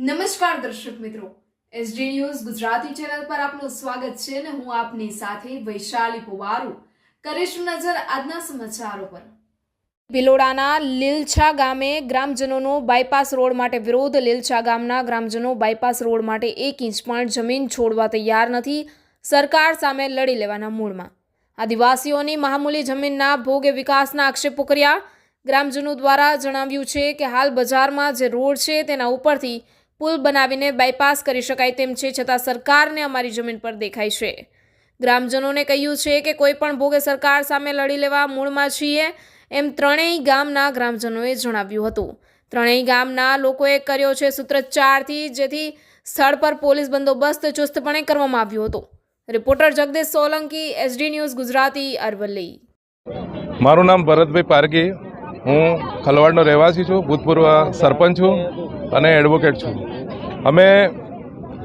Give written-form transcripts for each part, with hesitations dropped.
નમસ્કાર દર્શક મિત્રો, એસડી ન્યૂઝ ગુજરાતી ચેનલ પર આપનું સ્વાગત છે અને હું આપની સાથે વૈશાલી પુવારુ કરીશું નજર આજના સમાચારો પર। ભિલોડાના લીલછા ગામે ગ્રામજનોનો બાયપાસ રોડ માટે વિરોધ। લીલછા ગામના ગ્રામજનો બાયપાસ રોડ માટે 1 ઇંચ પણ જમીન છોડવા તૈયાર નથી। સરકાર સામે લડી લેવાના મૂડમાં। આદિવાસીઓની મામૂલી જમીનના ભોગે વિકાસના આક્ષેપો કર્યા। ગ્રામજનો દ્વારા જણાવ્યું છે કે હાલ બજારમાં જે રોડ છે તેના ઉપરથી પુલ બનાવીને બાયપાસ કરી શકાય તેમ છે, છતાં સરકારને અમારી જમીન પર દેખાય છે। ગ્રામજનોને કહ્યું છે કે કોઈ પણ ભોગે સરકાર સામે લડી લેવા મૂડમાં છીએ, એમ ત્રણેય ગામના ગ્રામજનોએ જણાવ્યું હતું। ત્રણેય ગામના લોકોએ કર્યો છે સૂત્રોચ્ચારથી, જેથી સ્થળ પર પોલીસ બંદોબસ્ત ચુસ્તપણે કરવામાં આવ્યો હતો। Reporter Jagdish Solanki, SD news Gujarati, Aravalli. મારું નામ ભરતભાઈ પારગી, હું ખલવાડનો રહેવાસી છું, ભૂતપૂર્વ સરપંચ છું અને એડવોકેટ છું। અમે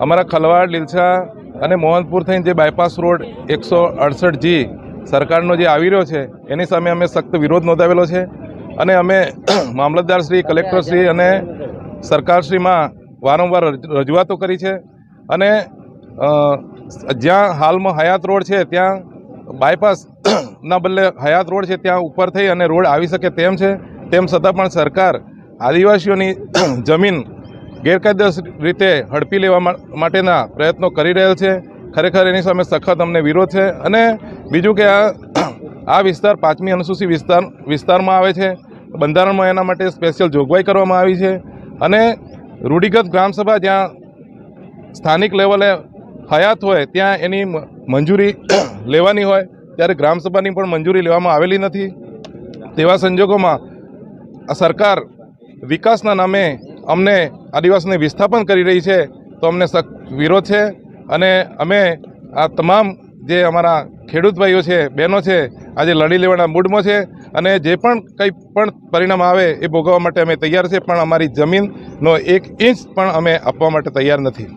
અમારા ખલવાડ, લીલછા અને મોહનપુર થઈને જે બાયપાસ રોડ 168G સરકારનો જે આવી રહ્યો છે એની સામે અમે સખ્ત વિરોધ નોંધાવેલો છે અને અમે મામલતદારશ્રી, કલેક્ટરશ્રી અને સરકારશ્રીમાં વારંવાર રજૂઆતો કરી છે અને જ્યાં હાલમાં હયાત રોડ છે ત્યાં બાયપાસના બદલે હયાત રોડ છે ત્યાં ઉપર થઈ અને રોડ આવી શકે તેમ છે। તેમ છતાં પણ સરકાર આદિવાસીઓની જમીન ગેરકાયદેસર રીતે હડપી લેવા માટેના પ્રયત્નો કરી રહેલ છે। ખરેખર એની સામે સખત અમને વિરોધ છે। અને બીજું કે આ વિસ્તાર 5મી અનુસૂચિત વિસ્તારમાં આવે છે। બંધારણમાં એના માટે સ્પેશિયલ જોગવાઈ કરવામાં આવી છે અને રૂઢિગત ગ્રામસભા જ્યાં સ્થાનિક લેવલે હયાત હોય ત્યાં એની મંજૂરી લેવાની હોય, ત્યારે ગ્રામસભાની પણ મંજૂરી લેવામાં આવેલી નથી। તેવા સંજોગોમાં આ સરકાર વિકાસના નામે અમને આદિવાસીને વિસ્થાપન કરી રહી છે, તો અમને સખ્ત વિરોધ છે અને અમે આ તમામ જે અમારા ખેડૂત ભાઈઓ છે, બહેનો છે, આજે લડી લેવાના મૂડમાં છે અને જે પણ કંઈ પણ પરિણામ આવે એ ભોગવવા માટે અમે તૈયાર છે, પણ અમારી જમીનનો 1 ઇંચ પણ અમે આપવા માટે તૈયાર નથી।